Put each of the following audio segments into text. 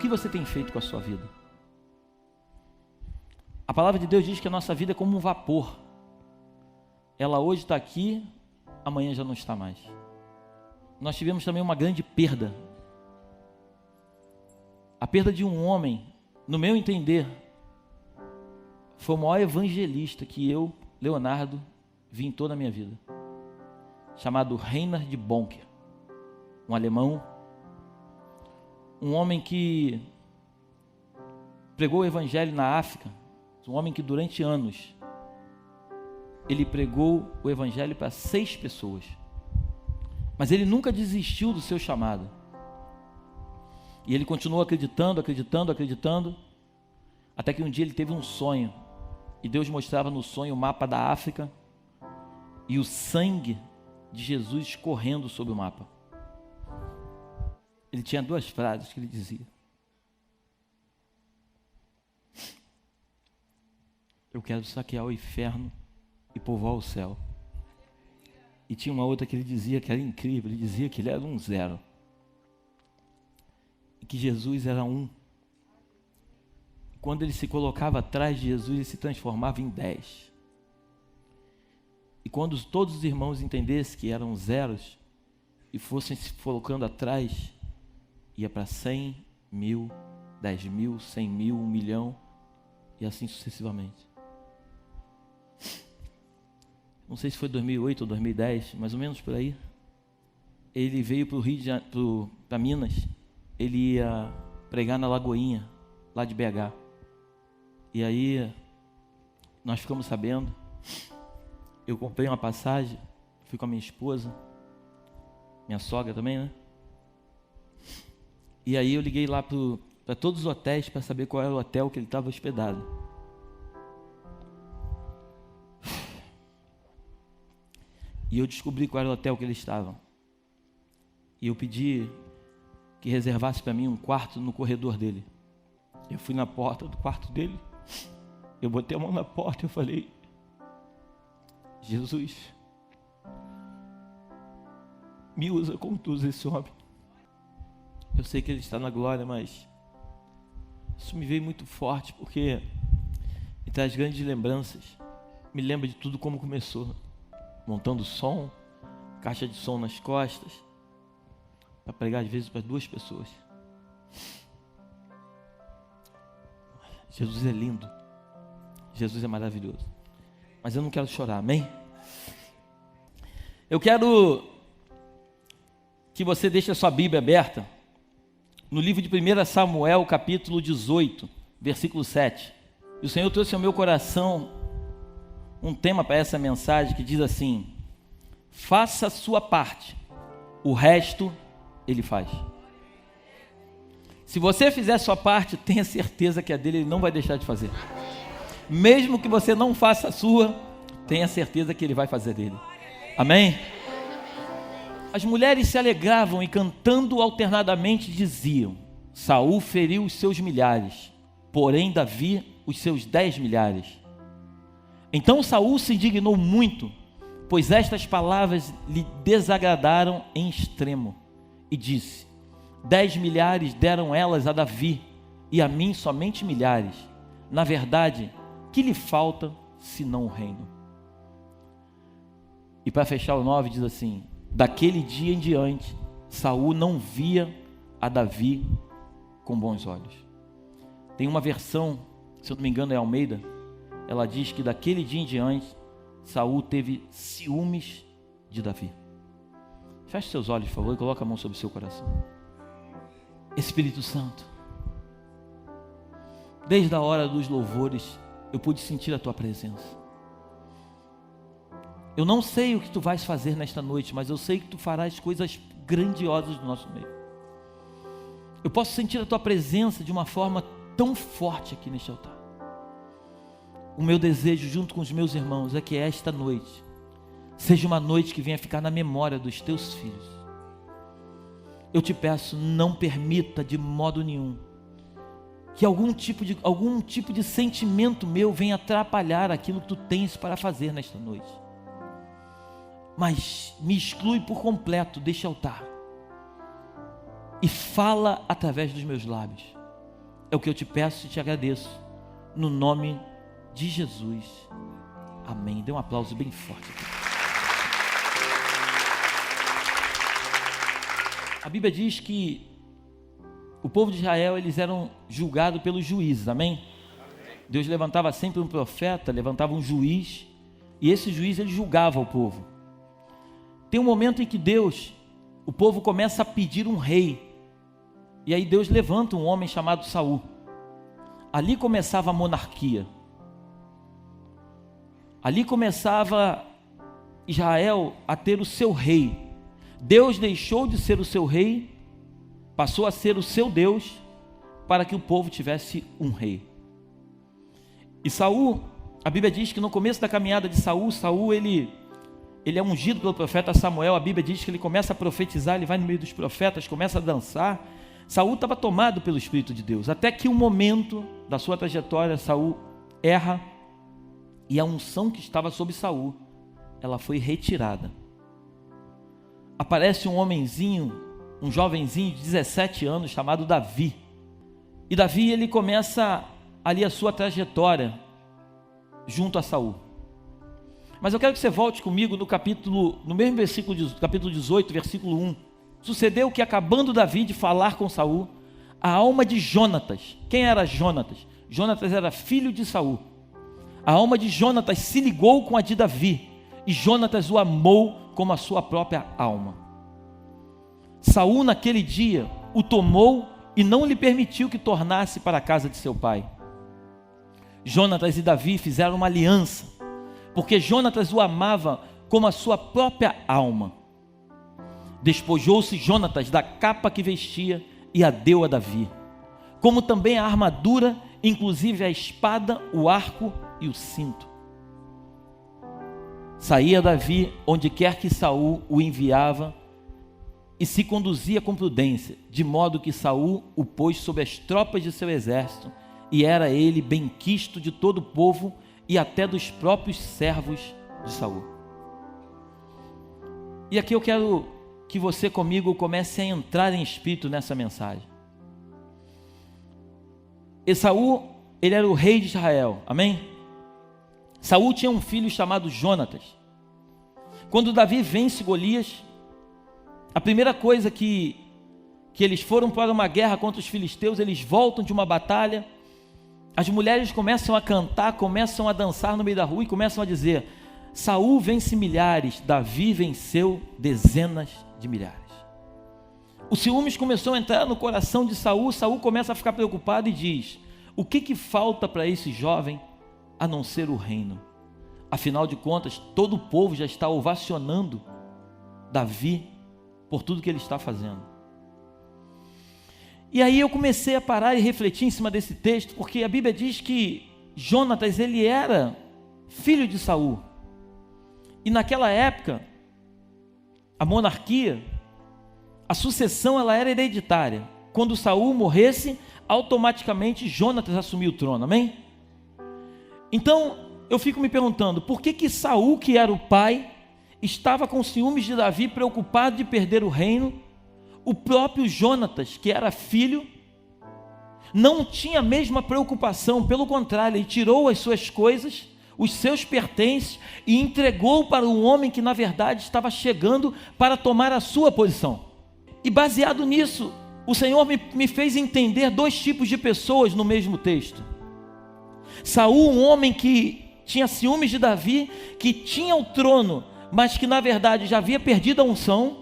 que você tem feito com a sua vida? A palavra de Deus diz que a nossa vida é como um vapor. Ela hoje está aqui, amanhã já não está mais. Nós tivemos também uma grande perda. A perda de um homem, no meu entender, foi o maior evangelista que eu, Leonardo, vi em toda a minha vida. Chamado Reinhard Bonke, um alemão, um homem que pregou o evangelho na África, um homem que durante anos ele pregou o evangelho para 6 pessoas, mas ele nunca desistiu do seu chamado, e ele continuou acreditando, até que um dia ele teve um sonho, e Deus mostrava no sonho o mapa da África, e o sangue de Jesus escorrendo sobre o mapa. Ele tinha 2 frases que ele dizia: eu quero saquear o inferno e povoar o céu. E tinha uma outra que ele dizia que era incrível, ele dizia que ele era um 0. E que Jesus era 1. Quando ele se colocava atrás de Jesus, ele se transformava em 10. E quando todos os irmãos entendessem que eram zeros e fossem se colocando atrás, ia para 100, 1000, 10.000, 100.000, 1 milhão e assim sucessivamente. Não sei se foi 2008 ou 2010, mais ou menos por aí. Ele veio para o Rio de Janeiro, para Minas. Ele ia pregar na Lagoinha, lá de BH. E aí nós ficamos sabendo. Eu comprei uma passagem, fui com a minha esposa, minha sogra também, né? E aí eu liguei lá para todos os hotéis para saber qual era o hotel que ele estava hospedado. E eu descobri qual era o hotel que ele estava. E eu pedi que reservasse para mim um quarto no corredor dele. Eu fui na porta do quarto dele, eu botei a mão na porta e eu falei: Jesus, me usa como tu usa esse homem. Eu sei que ele está na glória, mas isso me veio muito forte, porque me traz grandes lembranças. Me lembra de tudo como começou. Montando som, caixa de som nas costas, para pregar às vezes para 2 pessoas. Jesus é lindo, Jesus é maravilhoso, mas eu não quero chorar, amém? Eu quero que você deixe a sua Bíblia aberta no livro de 1 Samuel, capítulo 18, versículo 7. E o Senhor trouxe ao meu coração um tema para essa mensagem que diz assim: faça a sua parte, o resto Ele faz. Se você fizer a sua parte, tenha certeza que a dele Ele não vai deixar de fazer. Mesmo que você não faça a sua, tenha certeza que Ele vai fazer dele. Amém? As mulheres se alegravam e cantando alternadamente diziam: Saul feriu os seus milhares, porém Davi os seus 10 milhares. Então Saul se indignou muito, pois estas palavras lhe desagradaram em extremo, e disse: 10 milhares deram elas a Davi, e a mim somente milhares. Na verdade, que lhe falta senão o reino? E para fechar o 9 diz assim: daquele dia em diante, Saul não via a Davi com bons olhos. Tem uma versão, se eu não me engano é Almeida, ela diz que daquele dia em diante, Saul teve ciúmes de Davi. Feche seus olhos, por favor, e coloque a mão sobre o seu coração. Espírito Santo, desde a hora dos louvores, eu pude sentir a tua presença. Eu não sei o que tu vais fazer nesta noite, mas eu sei que tu farás coisas grandiosas no nosso meio. Eu posso sentir a tua presença de uma forma tão forte aqui neste altar. O meu desejo junto com os meus irmãos é que esta noite seja uma noite que venha ficar na memória dos teus filhos. Eu te peço, não permita de modo nenhum que algum tipo de sentimento meu venha atrapalhar aquilo que tu tens para fazer nesta noite. Mas me exclui por completo deste altar e fala através dos meus lábios. É o que eu te peço e te agradeço, no nome de Jesus. Amém. Dê um aplauso bem forte aqui. A Bíblia diz que o povo de Israel, eles eram julgados pelos juízes, amém? Deus levantava sempre um profeta, levantava um juiz, e esse juiz, ele julgava o povo. Tem um momento em que o povo começa a pedir um rei, e aí Deus levanta um homem chamado Saul. Ali começava a monarquia. Ali começava Israel a ter o seu rei. Deus deixou de ser o seu rei, passou a ser o seu Deus, para que o povo tivesse um rei. E Saul, a Bíblia diz que no começo da caminhada de Saul, ele é ungido pelo profeta Samuel. A Bíblia diz que ele começa a profetizar, ele vai no meio dos profetas, começa a dançar. Saul estava tomado pelo Espírito de Deus, até que um momento da sua trajetória, Saul erra, e a unção que estava sobre Saul, ela foi retirada. Aparece um homenzinho, um jovenzinho de 17 anos, chamado Davi. E Davi, ele começa ali a sua trajetória, junto a Saul. Mas eu quero que você volte comigo no mesmo versículo, capítulo 18, versículo 1. Sucedeu que, acabando Davi de falar com Saul, a alma de Jonatas, quem era Jonatas? Jonatas era filho de Saul. A alma de Jonatas se ligou com a de Davi, e Jonatas o amou como a sua própria alma. Saul, naquele dia, o tomou e não lhe permitiu que tornasse para a casa de seu pai. Jonatas e Davi fizeram uma aliança, porque Jonatas o amava como a sua própria alma. Despojou-se Jonatas da capa que vestia e a deu a Davi, como também a armadura, inclusive a espada, o arco e o cinto. Saía Davi onde quer que Saul o enviava e se conduzia com prudência, de modo que Saul o pôs sobre as tropas de seu exército, e era ele benquisto de todo o povo e até dos próprios servos de Saul. E aqui eu quero que você comigo comece a entrar em espírito nessa mensagem. Saul, ele era o rei de Israel, amém? Saul tinha um filho chamado Jonatas. Quando Davi vence Golias, a primeira coisa que eles foram para uma guerra contra os filisteus, eles voltam de uma batalha, as mulheres começam a cantar, começam a dançar no meio da rua e começam a dizer: Saul vence milhares, Davi venceu dezenas de milhares. O ciúmes começou a entrar no coração de Saul. Saul começa a ficar preocupado e diz: o que falta para esse jovem a não ser o reino? Afinal de contas, todo o povo já está ovacionando Davi por tudo que ele está fazendo. E aí eu comecei a parar e refletir em cima desse texto, porque a Bíblia diz que Jonatas, ele era filho de Saul. E naquela época, a monarquia, a sucessão, ela era hereditária. Quando Saul morresse, automaticamente Jonatas assumiu o trono, amém? Então, eu fico me perguntando, por que Saul, que era o pai, estava com ciúmes de Davi, preocupado de perder o reino? O próprio Jonatas, que era filho, não tinha a mesma preocupação, pelo contrário, ele tirou as suas coisas, os seus pertences, e entregou para um homem que na verdade estava chegando para tomar a sua posição. E baseado nisso, o Senhor me fez entender dois tipos de pessoas no mesmo texto. Saul, um homem que tinha ciúmes de Davi, que tinha o trono, mas que na verdade já havia perdido a unção,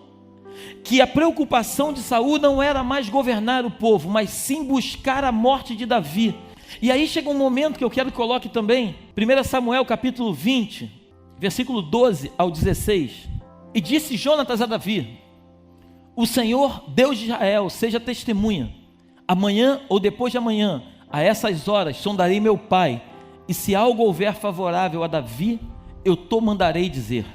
que a preocupação de Saul não era mais governar o povo, mas sim buscar a morte de Davi. E aí chega um momento que eu quero que coloque também, 1 Samuel capítulo 20, versículo 12 ao 16. E disse Jonatas a Davi: o Senhor, Deus de Israel, seja testemunha, amanhã ou depois de amanhã, a essas horas sondarei meu pai, e se algo houver favorável a Davi, eu te mandarei dizer.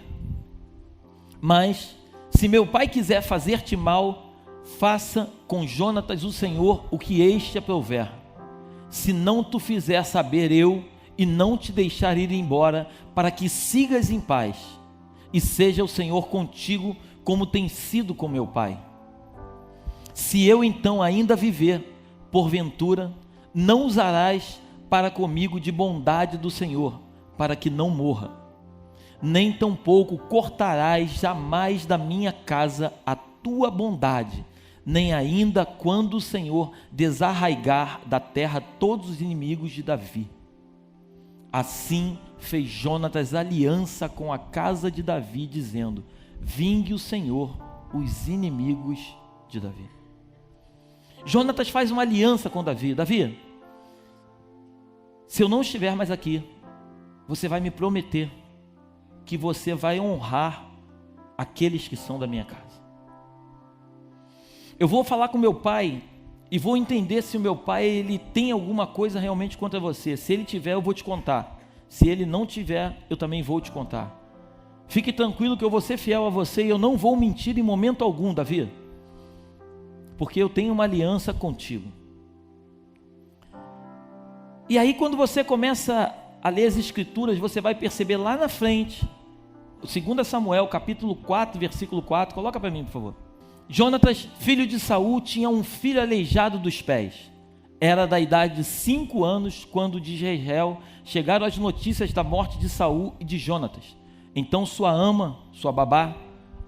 Mas se meu pai quiser fazer-te mal, faça com Jonatas o Senhor o que este aprouver. Se não tu fizer saber eu, e não te deixar ir embora, para que sigas em paz, e seja o Senhor contigo, como tem sido com meu pai. Se eu então ainda viver, porventura, não usarás para comigo de bondade do Senhor, para que não morra, nem tampouco cortarás jamais da minha casa a tua bondade, nem ainda quando o Senhor desarraigar da terra todos os inimigos de Davi. Assim fez Jonatas aliança com a casa de Davi, dizendo: vingue o Senhor os inimigos de Davi. Jonatas faz uma aliança com Davi. Davi, se eu não estiver mais aqui, você vai me prometer que você vai honrar aqueles que são da minha casa. Eu vou falar com meu pai e vou entender se o meu pai ele tem alguma coisa realmente contra você. Se ele tiver, eu vou te contar. Se ele não tiver, eu também vou te contar. Fique tranquilo que eu vou ser fiel a você e eu não vou mentir em momento algum, Davi, porque eu tenho uma aliança contigo. E aí quando você começa a ler as escrituras, você vai perceber lá na frente, 2 Samuel capítulo 4, versículo 4, coloca para mim por favor. Jonatas, filho de Saul, tinha um filho aleijado dos pés. Era da idade de 5 anos quando de Jezreel chegaram as notícias da morte de Saul e de Jonatas. Então sua ama, sua babá,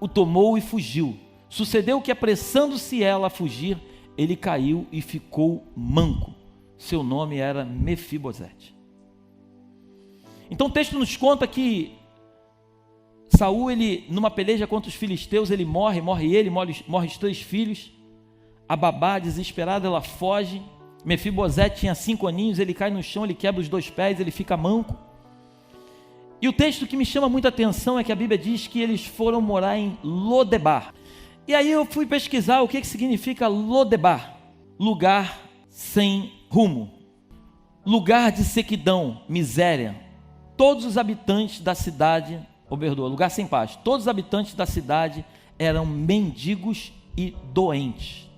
o tomou e fugiu. Sucedeu que, apressando-se ela a fugir, ele caiu e ficou manco. Seu nome era Mefibosete. Então o texto nos conta que Saul, ele, numa peleja contra os filisteus, ele morre os 3 filhos. A babá, desesperada, ela foge. Mefibosete tinha 5 aninhos, ele cai no chão, ele quebra os 2 pés, ele fica manco. E o texto que me chama muita atenção é que a Bíblia diz que eles foram morar em Lodebar. E aí eu fui pesquisar o que significa Lodebar. Lugar sem rumo, lugar de sequidão, miséria. Todos os habitantes da cidade, lugar sem paz, todos os habitantes da cidade eram mendigos e doentes.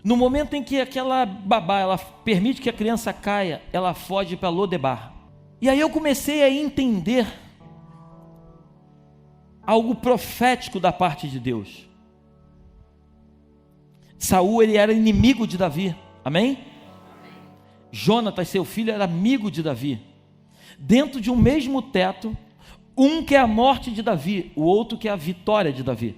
No momento em que aquela babá, ela permite que a criança caia, ela foge para Lodebar. E aí eu comecei a entender algo profético da parte de Deus. Saul, ele era inimigo de Davi, amém? Jonatas, seu filho, era amigo de Davi. Dentro de um mesmo teto, um quer a morte de Davi, o outro quer a vitória de Davi.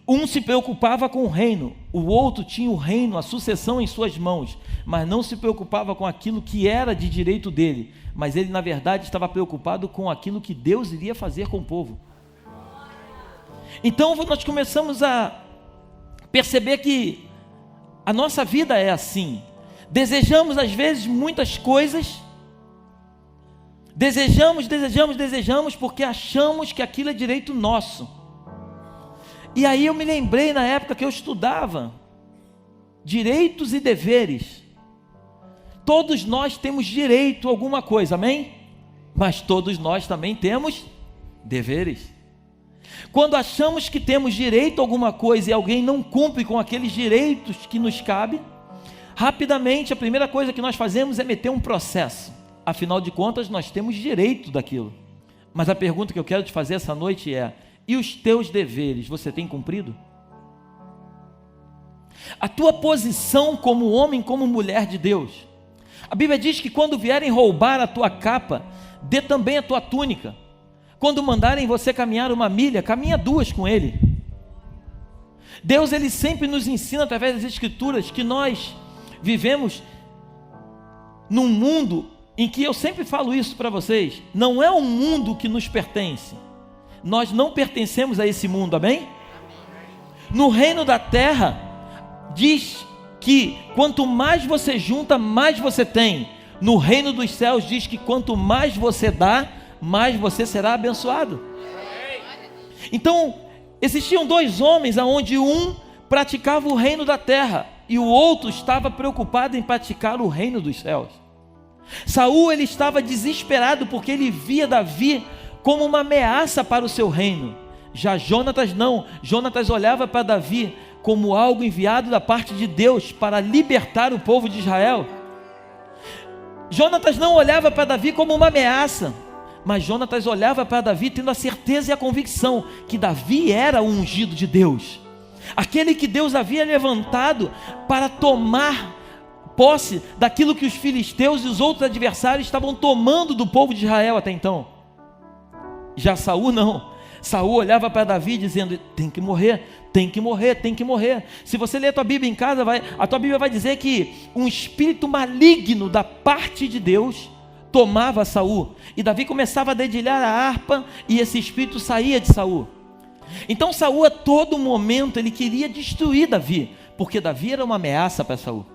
Um se preocupava com o reino, o outro tinha o reino, a sucessão em suas mãos, mas não se preocupava com aquilo que era de direito dele, mas ele na verdade estava preocupado com aquilo que Deus iria fazer com o povo. Então nós começamos a perceber que a nossa vida é assim. Desejamos às vezes muitas coisas, desejamos porque achamos que aquilo é direito nosso. E aí eu me lembrei na época que eu estudava direitos e deveres. Todos nós temos direito a alguma coisa, amém? Mas todos nós também temos deveres. Quando achamos que temos direito a alguma coisa e alguém não cumpre com aqueles direitos que nos cabem, rapidamente a primeira coisa que nós fazemos é meter um processo. Afinal de contas, nós temos direito daquilo. Mas a pergunta que eu quero te fazer essa noite é: e os teus deveres, você tem cumprido? A tua posição como homem, como mulher de Deus. A Bíblia diz que quando vierem roubar a tua capa, dê também a tua túnica. Quando mandarem você caminhar 1 milha, caminha 2 com ele. Deus, ele sempre nos ensina através das Escrituras que nós vivemos num mundo em que, eu sempre falo isso para vocês, não é um mundo que nos pertence. Nós não pertencemos a esse mundo, amém? No reino da terra, diz que quanto mais você junta, mais você tem. No reino dos céus diz que quanto mais você dá, mais você será abençoado. Então, existiam 2 homens, onde um praticava o reino da terra e o outro estava preocupado em praticar o reino dos céus. Saul, ele estava desesperado porque ele via Davi como uma ameaça para o seu reino. Já Jonatas não. Jonatas olhava para Davi como algo enviado da parte de Deus para libertar o povo de Israel. Jonatas não olhava para Davi como uma ameaça, mas Jonatas olhava para Davi tendo a certeza e a convicção que Davi era o ungido de Deus, aquele que Deus havia levantado para tomar posse daquilo que os filisteus e os outros adversários estavam tomando do povo de Israel até então. Já Saul não. Saul olhava para Davi dizendo: tem que morrer, tem que morrer, tem que morrer. Se você ler a tua Bíblia em casa, a tua Bíblia vai dizer que um espírito maligno da parte de Deus tomava Saul, e Davi começava a dedilhar a harpa, e esse espírito saía de Saul. Então Saul a todo momento ele queria destruir Davi, porque Davi era uma ameaça para Saul.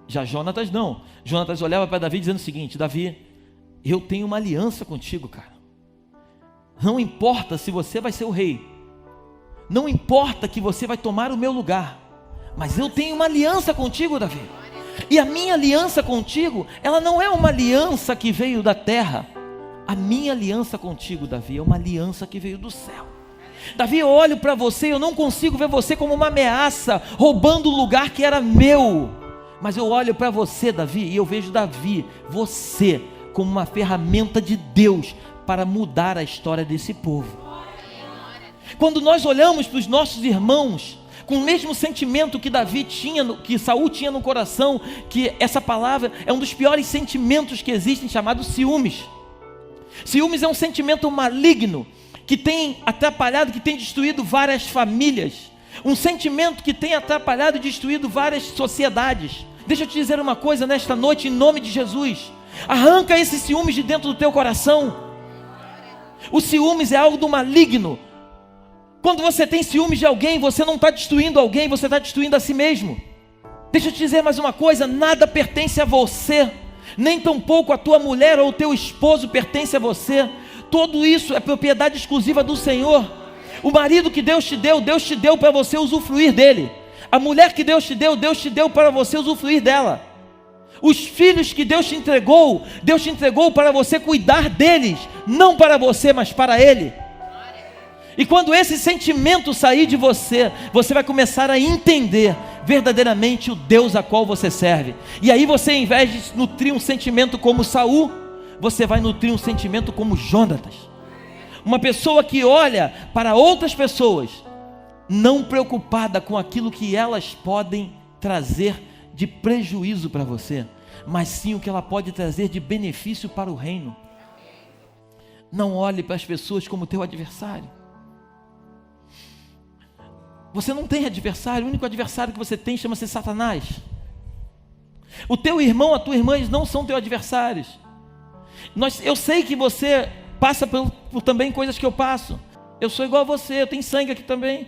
Já Jonatas não. Jonatas olhava para Davi dizendo o seguinte: Davi, eu tenho uma aliança contigo, cara. Não importa se você vai ser o rei, não importa que você vai tomar o meu lugar, mas eu tenho uma aliança contigo, Davi. E a minha aliança contigo, ela não é uma aliança que veio da terra. A minha aliança contigo, Davi, é uma aliança que veio do céu. Davi, eu olho para você, eu não consigo ver você como uma ameaça, roubando o lugar que era meu. Mas eu olho para você, Davi, e eu vejo Davi, você, como uma ferramenta de Deus para mudar a história desse povo. Quando nós olhamos para os nossos irmãos com o mesmo sentimento que Davi tinha, que Saul tinha no coração, que essa palavra é um dos piores sentimentos que existem, chamado ciúmes. Ciúmes é um sentimento maligno que tem atrapalhado, que tem destruído várias famílias. Um sentimento que tem atrapalhado e destruído várias sociedades. Deixa eu te dizer uma coisa nesta noite, em nome de Jesus: arranca esses ciúmes de dentro do teu coração. O ciúmes é algo do maligno. Quando você tem ciúmes de alguém, você não está destruindo alguém, você está destruindo a si mesmo. Deixa eu te dizer mais uma coisa: nada pertence a você, nem tampouco a tua mulher ou o teu esposo pertence a você. Tudo isso é propriedade exclusiva do Senhor. O marido que Deus te deu para você usufruir dele. A mulher que Deus te deu para você usufruir dela. Os filhos que Deus te entregou para você cuidar deles, não para você, mas para Ele. E quando esse sentimento sair de você, você vai começar a entender verdadeiramente o Deus a qual você serve. E aí você, ao invés de nutrir um sentimento como Saul, você vai nutrir um sentimento como Jonatas. Uma pessoa que olha para outras pessoas, não preocupada com aquilo que elas podem trazer de prejuízo para você, mas sim o que ela pode trazer de benefício para o reino. Não olhe para as pessoas como teu adversário. Você não tem adversário, o único adversário que você tem chama-se Satanás. O teu irmão, a tua irmã, eles não são teus adversários. Eu sei que você passa por também coisas que eu passo. Eu sou igual a você, eu tenho sangue aqui também.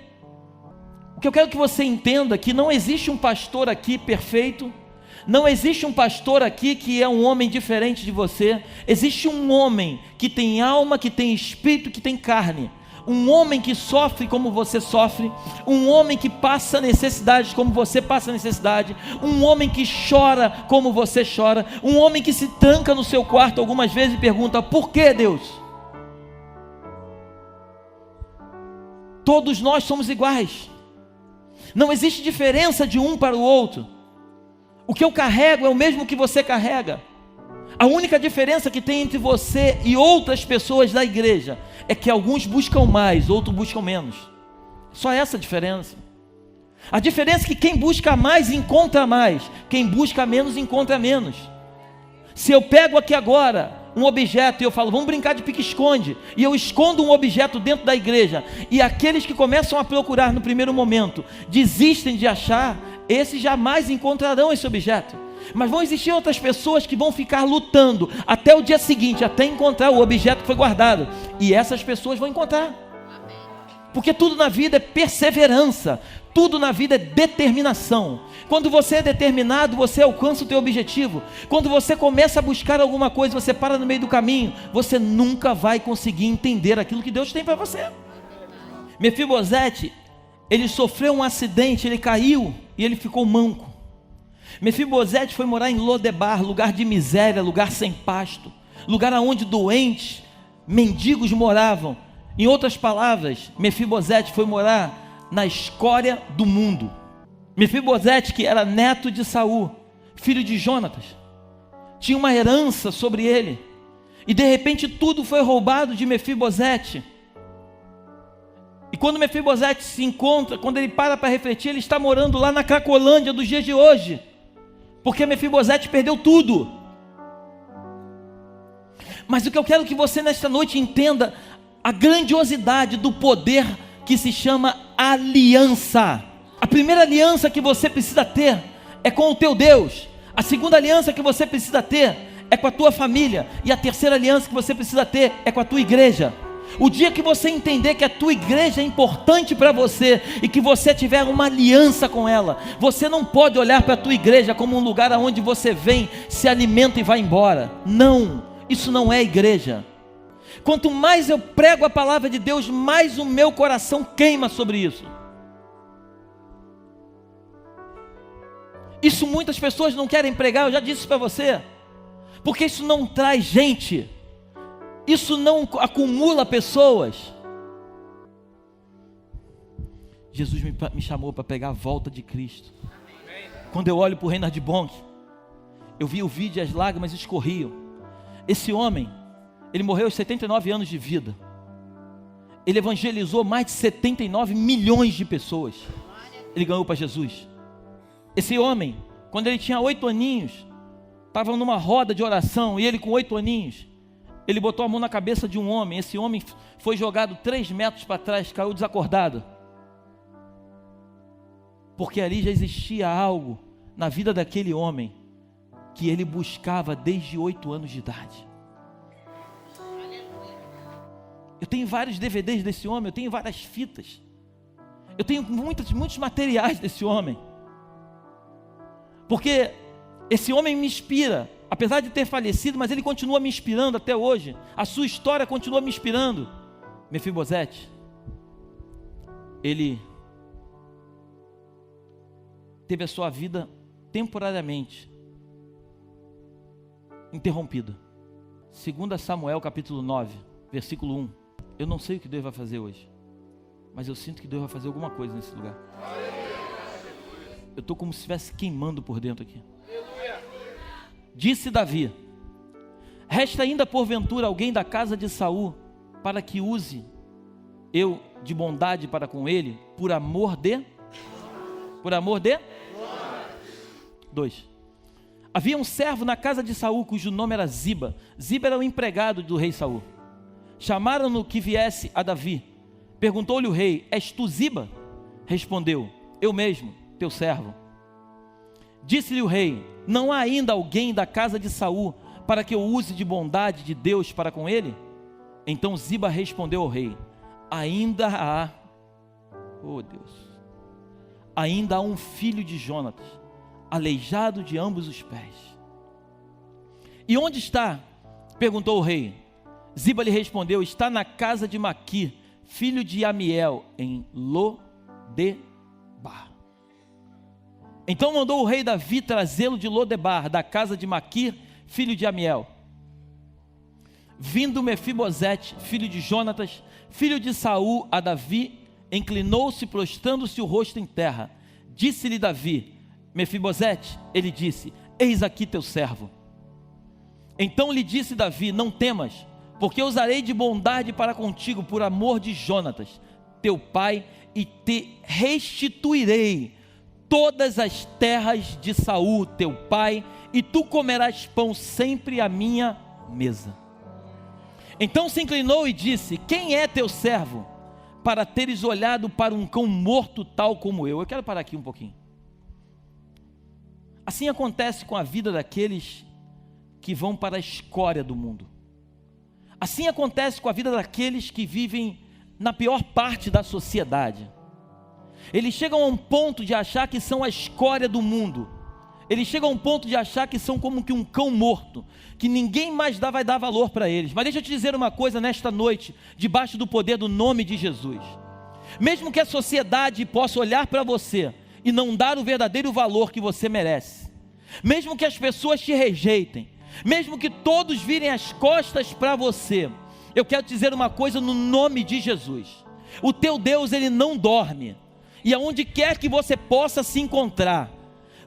O que eu quero que você entenda é que não existe um pastor aqui perfeito, não existe um pastor aqui que é um homem diferente de você. Existe um homem que tem alma, que tem espírito, que tem carne. Um homem que sofre como você sofre, um homem que passa necessidade como você passa necessidade, um homem que chora como você chora, um homem que se tranca no seu quarto algumas vezes e pergunta: por que, Deus? Todos nós somos iguais. Não existe diferença de um para o outro. O que eu carrego é o mesmo que você carrega. A única diferença que tem entre você e outras pessoas da igreja é que alguns buscam mais, outros buscam menos. Só essa a diferença. A diferença é que quem busca mais encontra mais, quem busca menos encontra menos. Se eu pego aqui agora um objeto e eu falo: vamos brincar de pique-esconde, e eu escondo um objeto dentro da igreja, e aqueles que começam a procurar no primeiro momento desistem de achar, esses jamais encontrarão esse objeto. Mas vão existir outras pessoas que vão ficar lutando até o dia seguinte, até encontrar o objeto que foi guardado, e essas pessoas vão encontrar. Porque tudo na vida é perseverança, tudo na vida é determinação. Quando você é determinado, você alcança o teu objetivo. Quando você começa a buscar alguma coisa, você para no meio do caminho, você nunca vai conseguir entender aquilo que Deus tem para você. Mefibosete, ele sofreu um acidente, ele caiu e ele ficou manco. Mefibosete foi morar em Lodebar, lugar de miséria, lugar sem pasto, lugar onde doentes, mendigos moravam. Em outras palavras, Mefibosete foi morar na escória do mundo. Mefibosete, que era neto de Saul, filho de Jonatas, tinha uma herança sobre ele, e de repente tudo foi roubado de Mefibosete. E quando Mefibosete se encontra, quando ele para refletir, ele está morando lá na Cracolândia dos dias de hoje. porque Mefibosete perdeu tudo. Mas o que eu quero que você nesta noite entenda, a grandiosidade do poder que se chama aliança. A primeira aliança que você precisa ter é com o teu Deus. A segunda aliança que você precisa ter é com a tua família. E a terceira aliança que você precisa ter é com a tua igreja. O dia que você entender que a tua igreja é importante para você e que você tiver uma aliança com ela, você não pode olhar para a tua igreja como um lugar onde você vem, se alimenta e vai embora. Não, isso não é igreja. Quanto mais eu prego a palavra de Deus, mais o meu coração queima sobre isso. Isso muitas pessoas não querem pregar, eu já disse isso para você, porque isso não traz gente, isso não acumula pessoas. Jesus me chamou para pegar a volta de Cristo. Quando eu olho para o Reinhard Bonk, eu vi o vídeo e as lágrimas escorriam. Esse homem, ele morreu aos 79 anos de vida. Ele evangelizou mais de 79 milhões de pessoas. Ele ganhou para Jesus. Esse homem, quando ele tinha 8 aninhos, estava numa roda de oração, e ele com 8 aninhos, ele botou a mão na cabeça de um homem. Esse homem foi jogado 3 metros para trás, caiu desacordado. Porque ali já existia algo na vida daquele homem, que ele buscava desde 8 anos de idade. Eu tenho vários DVDs desse homem, eu tenho várias fitas, eu tenho muitos materiais desse homem, porque esse homem me inspira, apesar de ter falecido, mas ele continua me inspirando até hoje. A sua história continua me inspirando. Mefibosete, ele teve a sua vida temporariamente interrompida. 2 Samuel capítulo 9, versículo 1. Eu não sei o que Deus vai fazer hoje, mas eu sinto que Deus vai fazer alguma coisa nesse lugar. Eu estou como se estivesse queimando por dentro aqui. Disse Davi: resta ainda porventura alguém da casa de Saul, para que use eu de bondade para com ele, por amor de 2. Havia um servo na casa de Saul, cujo nome era Ziba. Ziba era o empregado do rei Saul. Chamaram-no que viesse a Davi. Perguntou-lhe o rei: és tu Ziba? Respondeu: eu mesmo, teu servo. Disse-lhe o rei: não há ainda alguém da casa de Saul, para que eu use de bondade de Deus para com ele? Então Ziba respondeu ao rei: ainda há, oh Deus, ainda há um filho de Jonatas, aleijado de ambos os pés. E onde está? Perguntou o rei. Ziba lhe respondeu: está na casa de Maquir, filho de Amiel, em Lodebar. Então mandou o rei Davi trazê-lo de Lodebar, da casa de Maquir, filho de Amiel. Vindo Mefibosete, filho de Jonatas, filho de Saul, a Davi, inclinou-se, prostrando-se o rosto em terra. Disse-lhe Davi: Mefibosete? Ele disse: eis aqui teu servo. Então lhe disse Davi: não temas, porque eu usarei de bondade para contigo, por amor de Jonatas, teu pai, e te restituirei todas as terras de Saul, teu pai, e tu comerás pão sempre à minha mesa. Então se inclinou e disse: quem é teu servo, para teres olhado para um cão morto tal como eu? Eu quero parar aqui um pouquinho. Assim acontece com a vida daqueles que vão para a escória do mundo. Assim acontece com a vida daqueles que vivem na pior parte da sociedade. Eles chegam a um ponto de achar que são a escória do mundo. Eles chegam a um ponto de achar que são como que um cão morto, que ninguém mais vai dar valor para eles. Mas deixa eu te dizer uma coisa nesta noite, debaixo do poder do nome de Jesus. Mesmo que a sociedade possa olhar para você e não dar o verdadeiro valor que você merece, mesmo que as pessoas te rejeitem, mesmo que todos virem as costas para você, eu quero te dizer uma coisa no nome de Jesus: o teu Deus, ele não dorme, e aonde quer que você possa se encontrar,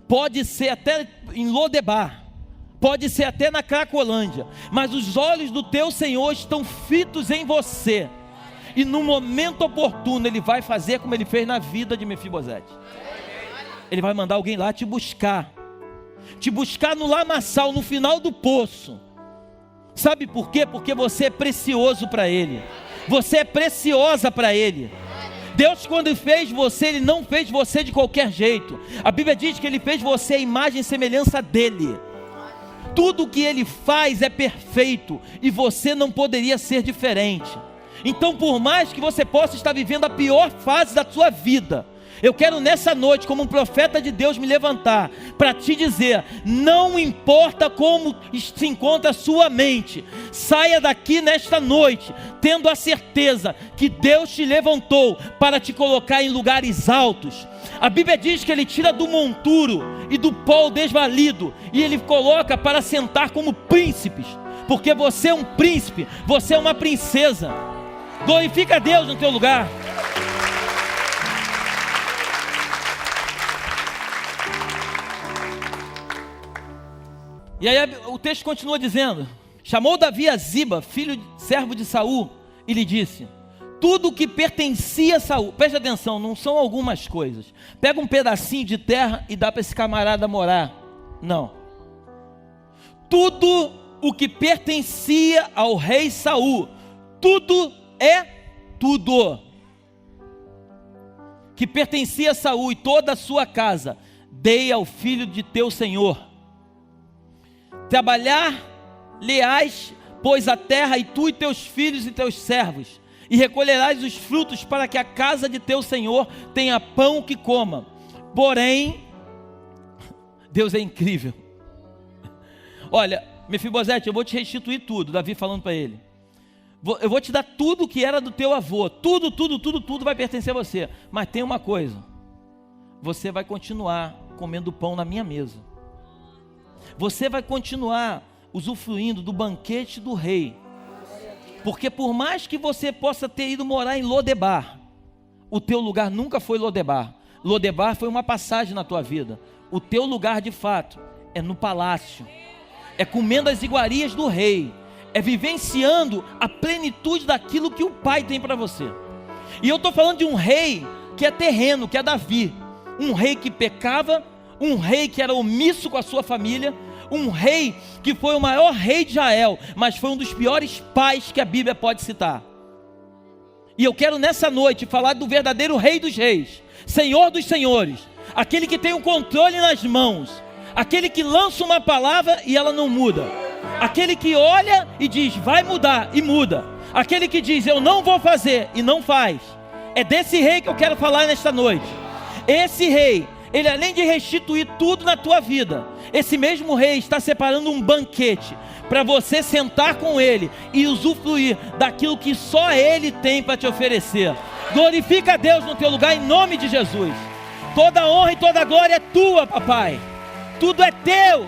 pode ser até em Lodebar, pode ser até na Cracolândia, mas os olhos do teu Senhor estão fitos em você, e no momento oportuno ele vai fazer como ele fez na vida de Mefibosete. Ele vai mandar alguém lá te buscar. te buscar no lamaçal, no final do poço. Sabe por quê? Porque você é precioso para Ele. Você é preciosa para Ele. Deus, quando fez você, Ele não fez você de qualquer jeito. A Bíblia diz que Ele fez você a imagem e semelhança dEle. Tudo que Ele faz é perfeito, e você não poderia ser diferente. Então, por mais que você possa estar vivendo a pior fase da sua vida, eu quero nessa noite, como um profeta de Deus, me levantar para te dizer: não importa como se encontra a sua mente, saia daqui nesta noite tendo a certeza que Deus te levantou para te colocar em lugares altos. A Bíblia diz que Ele tira do monturo e do pó desvalido, e Ele coloca para sentar como príncipes, porque você é um príncipe, você é uma princesa. Glorifica a Deus no teu lugar. E aí o texto continua dizendo: chamou Davi a Ziba, servo de Saul, e lhe disse: tudo o que pertencia a Saul, preste atenção, não são algumas coisas. Pega um pedacinho de terra e dá para esse camarada morar. Não. Tudo o que pertencia ao rei Saul, tudo é tudo que pertencia a Saul e toda a sua casa, dei ao filho de teu senhor. Trabalhar-lhe-ás, pois a terra, e tu e teus filhos e teus servos, e recolherás os frutos para que a casa de teu senhor tenha pão que coma. Porém, Deus é incrível. Olha, Mefibosete, eu vou te restituir tudo. Davi falando para ele: eu vou te dar tudo que era do teu avô. Tudo vai pertencer a você. Mas tem uma coisa: você vai continuar comendo pão na minha mesa. Você vai continuar usufruindo do banquete do rei. Porque por mais que você possa ter ido morar em Lodebar, o teu lugar nunca foi Lodebar. Lodebar foi uma passagem na tua vida. O teu lugar de fato é no palácio, é comendo as iguarias do rei, é vivenciando a plenitude daquilo que o Pai tem para você. E eu estou falando de um rei que é terreno, que é Davi. Um rei que pecava, um rei que era omisso com a sua família, um rei que foi o maior rei de Israel, mas foi um dos piores pais que a Bíblia pode citar. E eu quero nessa noite falar do verdadeiro Rei dos Reis, Senhor dos Senhores, aquele que tem o controle nas mãos, aquele que lança uma palavra e ela não muda, aquele que olha e diz vai mudar e muda, aquele que diz eu não vou fazer e não faz. É desse rei que eu quero falar nesta noite. Esse rei, ele além de restituir tudo na tua vida, esse mesmo rei está separando um banquete para você sentar com ele e usufruir daquilo que só ele tem para te oferecer. Glorifica a Deus no teu lugar em nome de Jesus. Toda honra e toda glória é tua, papai. Tudo é teu.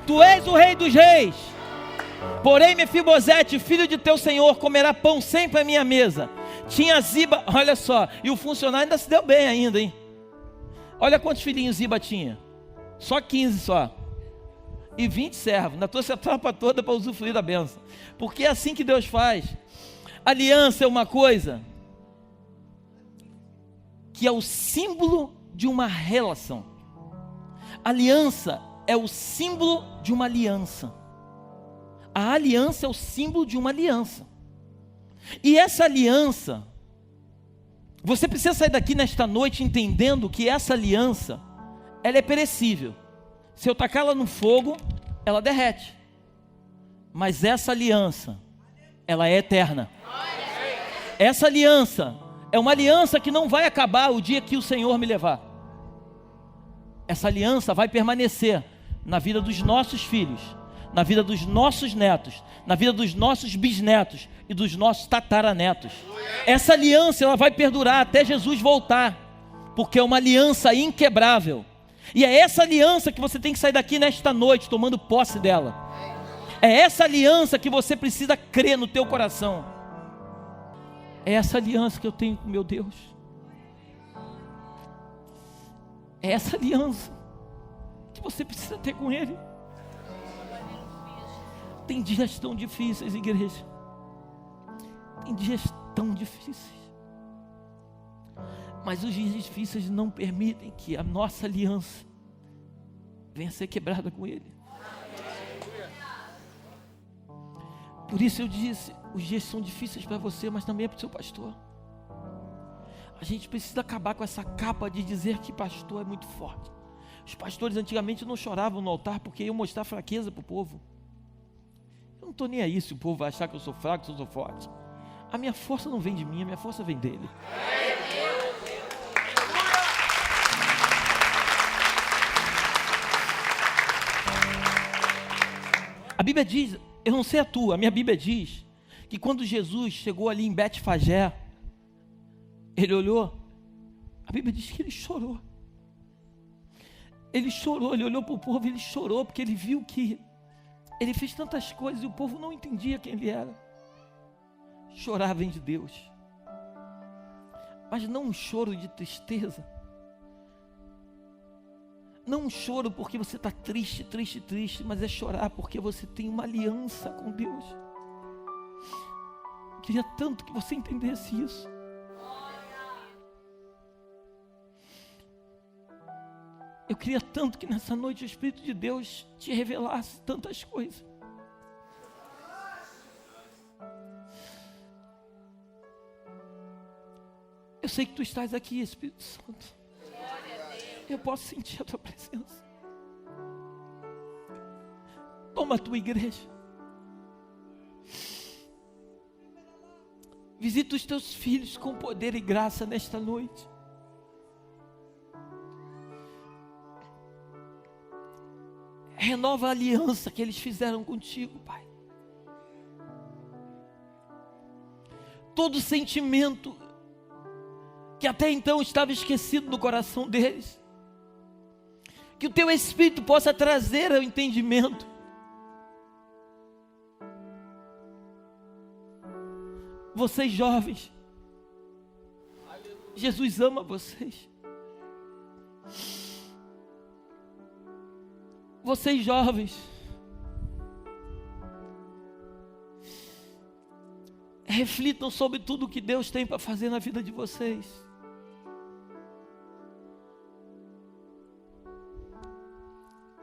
Tu és o Rei dos Reis. Porém, Mefibosete, filho de teu senhor, comerá pão sempre à minha mesa. Tinha Ziba, olha só, e o funcionário ainda se deu bem ainda, hein? Olha quantos filhinhos Ziba tinha. Só 15 só. E 20 servos. Ainda trouxe a tropa toda para usufruir da bênção. Porque é assim que Deus faz. Aliança é uma coisa que é o símbolo de uma relação. Aliança é o símbolo de uma aliança. A aliança é o símbolo de uma aliança. E essa aliança, você precisa sair daqui nesta noite entendendo que essa aliança, ela é perecível. Se eu tacar ela no fogo, ela derrete. Mas essa aliança, ela é eterna. Essa aliança é uma aliança que não vai acabar o dia que o Senhor me levar. Essa aliança vai permanecer na vida dos nossos filhos, na vida dos nossos netos, na vida dos nossos bisnetos e dos nossos tataranetos. Essa aliança, ela vai perdurar até Jesus voltar, porque é uma aliança inquebrável. E é essa aliança que você tem que sair daqui nesta noite tomando posse dela. É essa aliança que você precisa crer no teu coração. É essa aliança que eu tenho com meu Deus. É essa aliança que você precisa ter com Ele. Tem dias tão difíceis, igreja. Tem dias tão difíceis. Mas os dias difíceis não permitem que a nossa aliança venha ser quebrada com Ele. Por isso eu disse, os dias são difíceis para você, mas também é para o seu pastor. A gente precisa acabar com essa capa de dizer que pastor é muito forte. Os pastores antigamente não choravam no altar porque iam mostrar fraqueza para o povo. Eu não estou nem aí se o povo vai achar que eu sou fraco, se eu sou forte. A minha força não vem de mim, a minha força vem dele. A Bíblia diz, eu não sei a tua, a minha Bíblia diz que quando Jesus chegou ali em Betfagé, ele olhou, a Bíblia diz que ele chorou. Ele chorou, ele olhou para o povo, ele chorou porque ele viu que ele fez tantas coisas e o povo não entendia quem ele era. Chorar vem de Deus, mas não um choro de tristeza, não um choro porque você está triste, mas é chorar porque você tem uma aliança com Deus. Eu queria tanto que você entendesse isso. Eu queria tanto que nessa noite o Espírito de Deus te revelasse tantas coisas. Eu sei que tu estás aqui, Espírito Santo. Eu posso sentir a tua presença. Toma a tua igreja. Visita os teus filhos com poder e graça nesta noite. Renova a aliança que eles fizeram contigo, Pai. Todo sentimento que até então estava esquecido no coração deles, que o teu Espírito possa trazer ao entendimento. Vocês jovens, Jesus ama vocês. Vocês jovens, reflitam sobre tudo que Deus tem para fazer na vida de vocês.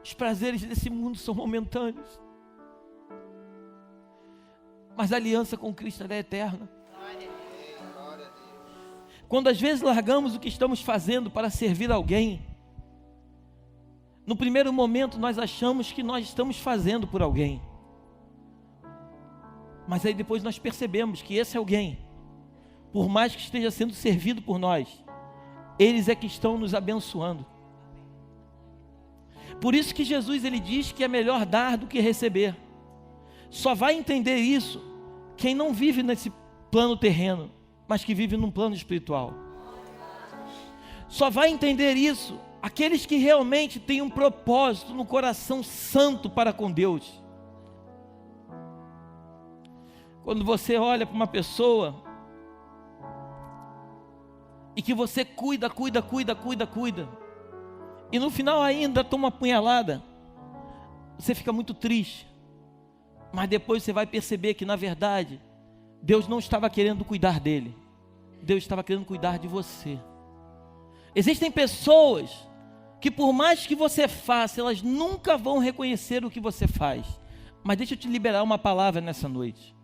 Os prazeres desse mundo são momentâneos, mas a aliança com Cristo é eterna. Quando às vezes largamos o que estamos fazendo para servir alguém, no primeiro momento nós achamos que nós estamos fazendo por alguém, mas aí depois nós percebemos que esse alguém, por mais que esteja sendo servido por nós, eles é que estão nos abençoando. Por isso que Jesus ele diz que é melhor dar do que receber. Só vai entender isso quem não vive nesse plano terreno, mas que vive num plano espiritual. Só vai entender isso aqueles que realmente têm um propósito no coração santo para com Deus. Quando você olha para uma pessoa e que você cuida, e no final ainda toma uma punhalada, você fica muito triste, mas depois você vai perceber que na verdade Deus não estava querendo cuidar dele, Deus estava querendo cuidar de você. Existem pessoas que por mais que você faça, elas nunca vão reconhecer o que você faz. Mas deixa eu te liberar uma palavra nessa noite.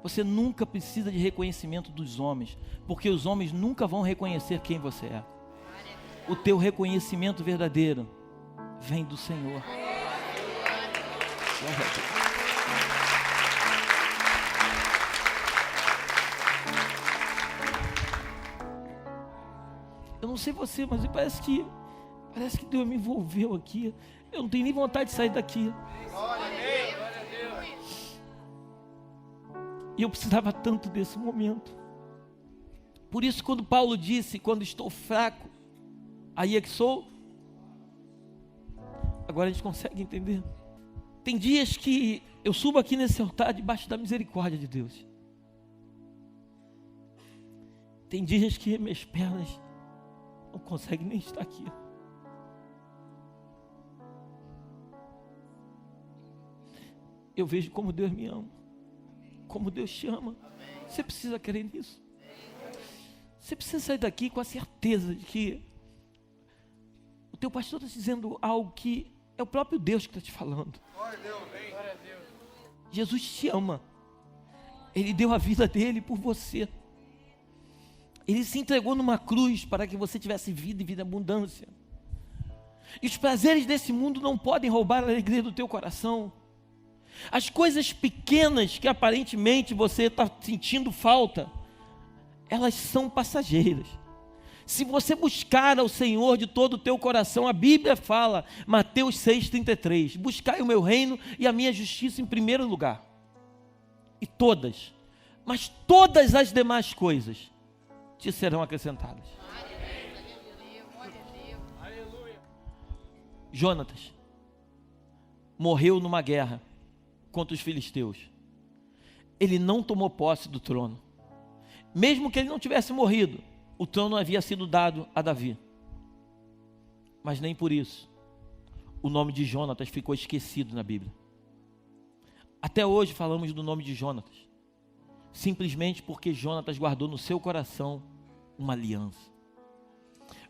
Você nunca precisa de reconhecimento dos homens, porque os homens nunca vão reconhecer quem você é. O teu reconhecimento verdadeiro vem do Senhor. Eu não sei você, mas parece que Deus me envolveu aqui. Eu não tenho nem vontade de sair daqui. E eu precisava tanto desse momento. Por isso quando Paulo disse, quando estou fraco, aí é que sou. Agora a gente consegue entender. Tem dias que eu subo aqui nesse altar debaixo da misericórdia de Deus. Tem dias que minhas pernas não conseguem nem estar aqui. Eu vejo como Deus me ama, como Deus te ama. Você precisa crer nisso. Você precisa sair daqui com a certeza de que o teu pastor está dizendo algo que é o próprio Deus que está te falando. Jesus te ama. Ele deu a vida dele por você. Ele se entregou numa cruz para que você tivesse vida e vida em abundância. E os prazeres desse mundo não podem roubar a alegria do teu coração. As coisas pequenas que aparentemente você está sentindo falta, elas são passageiras. Se você buscar ao Senhor de todo o teu coração, a Bíblia fala, Mateus 6,33, buscai o meu reino e a minha justiça em primeiro lugar. E todas, mas todas as demais coisas te serão acrescentadas. Jonatas morreu numa guerra contra os filisteus. Ele não tomou posse do trono. Mesmo que ele não tivesse morrido, o trono havia sido dado a Davi. Mas nem por isso o nome de Jonatas ficou esquecido na Bíblia. Até hoje falamos do nome de Jonatas, simplesmente porque Jonatas guardou no seu coração uma aliança.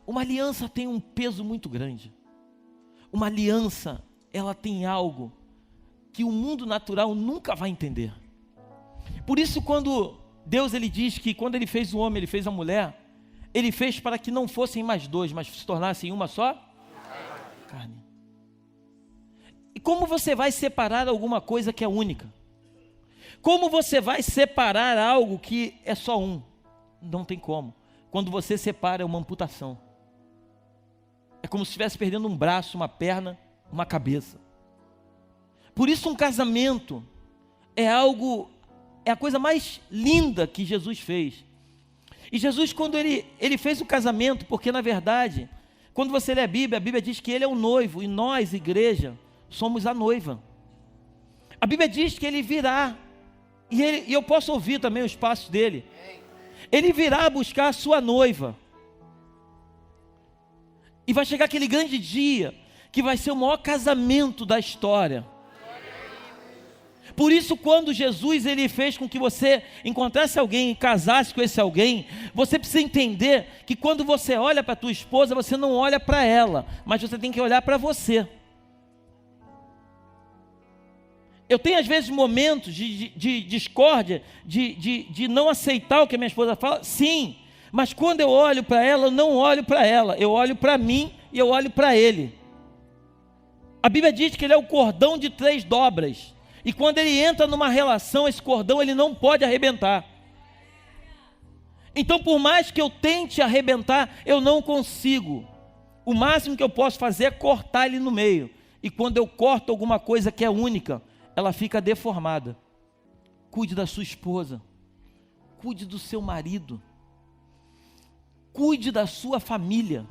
Uma aliança tem um peso muito grande. Uma aliança, ela tem algo que o mundo natural nunca vai entender. Por isso, quando Deus ele diz que quando ele fez o homem, ele fez a mulher, ele fez para que não fossem mais dois, mas se tornassem uma só carne. E como você vai separar alguma coisa que é única? Como você vai separar algo que é só um? Não tem como. Quando você separa é uma amputação. É como se estivesse perdendo um braço, uma perna, uma cabeça. Por isso um casamento é a coisa mais linda que Jesus fez. E Jesus, quando ele fez o casamento, porque na verdade, quando você lê a Bíblia diz que ele é o noivo e nós, igreja, somos a noiva. A Bíblia diz que ele virá, e eu posso ouvir também os passos dele. Ele virá buscar a sua noiva. E vai chegar aquele grande dia, que vai ser o maior casamento da história. Por isso, quando Jesus ele fez com que você encontrasse alguém e casasse com esse alguém, você precisa entender que quando você olha para a tua esposa, você não olha para ela, mas você tem que olhar para você. Eu tenho às vezes momentos de discórdia, de não aceitar o que a minha esposa fala, sim, mas quando eu olho para ela, eu não olho para ela, eu olho para mim e eu olho para ele. A Bíblia diz que ele é o cordão de 3 dobras. E quando ele entra numa relação, esse cordão ele não pode arrebentar. Então, por mais que eu tente arrebentar, eu não consigo. O máximo que eu posso fazer é cortar ele no meio. E quando eu corto alguma coisa que é única, ela fica deformada. Cuide da sua esposa. Cuide do seu marido. Cuide da sua família.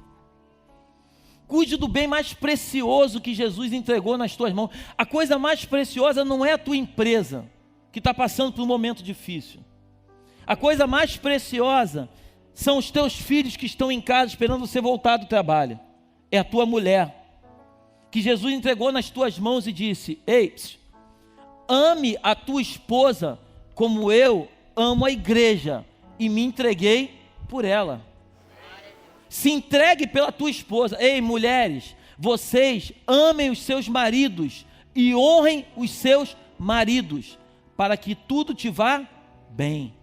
Cuide do bem mais precioso que Jesus entregou nas tuas mãos. A coisa mais preciosa não é a tua empresa, que está passando por um momento difícil. A coisa mais preciosa são os teus filhos que estão em casa esperando você voltar do trabalho. É a tua mulher, que Jesus entregou nas tuas mãos e disse: ei, ame a tua esposa como eu amo a igreja e me entreguei por ela. Se entregue pela tua esposa. Ei, mulheres, vocês amem os seus maridos e honrem os seus maridos, para que tudo te vá bem.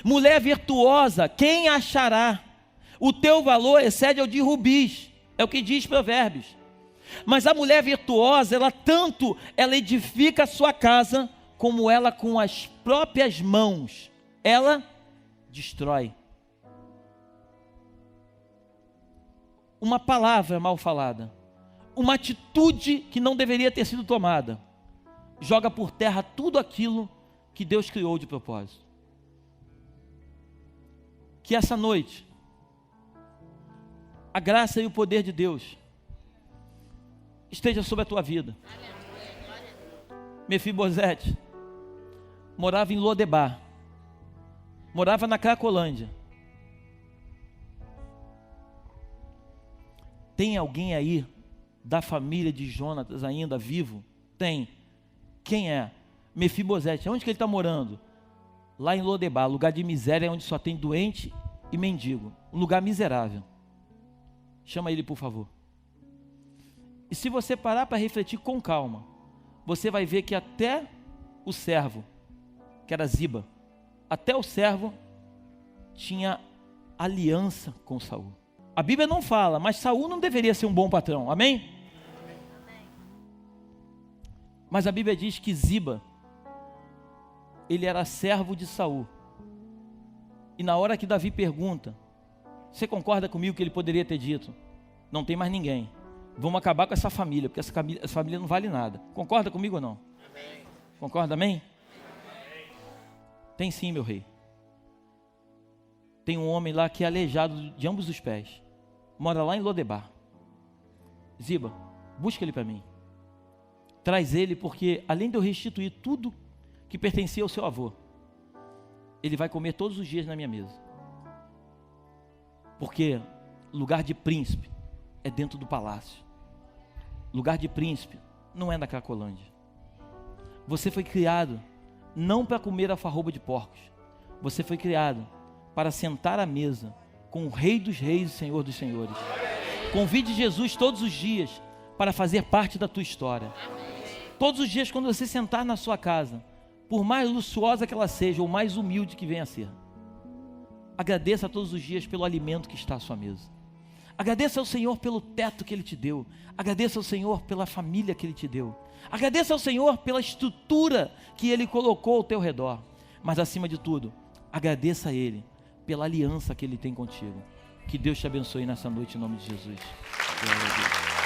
Mulher virtuosa, quem achará? O teu valor excede ao de rubis, é o que diz Provérbios. Mas a mulher virtuosa, ela edifica a sua casa, como ela com as próprias mãos, ela destrói. Uma palavra mal falada, uma atitude que não deveria ter sido tomada, joga por terra tudo aquilo que Deus criou de propósito. Que essa noite, a graça e o poder de Deus esteja sobre a tua vida. Mefibosete morava em Lodebar, morava na Cracolândia. Tem alguém aí da família de Jonatas ainda vivo? Tem. Quem é? Mefibosete. Onde que ele está morando? Lá em Lodebar, lugar de miséria, onde só tem doente e mendigo. Um lugar miserável. Chama ele, por favor. E se você parar para refletir com calma, você vai ver que até o servo, que era Ziba, até o servo tinha aliança com Saul. A Bíblia não fala, mas Saul não deveria ser um bom patrão, amém? Mas a Bíblia diz que Ziba, ele era servo de Saul. E na hora que Davi pergunta, você concorda comigo que ele poderia ter dito, não tem mais ninguém, vamos acabar com essa família, porque essa família não vale nada. Concorda comigo ou não? Amém. Concorda, amém? Amém? Tem sim, meu rei. Tem um homem lá que é aleijado de ambos os pés, mora lá em Lodebar. Ziba, busca ele para mim. Traz ele, porque além de eu restituir tudo que pertencia ao seu avô, ele vai comer todos os dias na minha mesa. Porque lugar de príncipe é dentro do palácio. Lugar de príncipe não é na Cracolândia. Você foi criado não para comer alfarroba de porcos. Você foi criado para sentar à mesa com o Rei dos Reis e Senhor dos Senhores. Convide Jesus todos os dias para fazer parte da tua história. Todos os dias, quando você sentar na sua casa, por mais luxuosa que ela seja, ou mais humilde que venha a ser, agradeça todos os dias pelo alimento que está à sua mesa. Agradeça ao Senhor pelo teto que Ele te deu. Agradeça ao Senhor pela família que Ele te deu. Agradeça ao Senhor pela estrutura que Ele colocou ao teu redor. Mas acima de tudo, agradeça a Ele pela aliança que Ele tem contigo. Que Deus te abençoe nessa noite em nome de Jesus. Glória a Deus.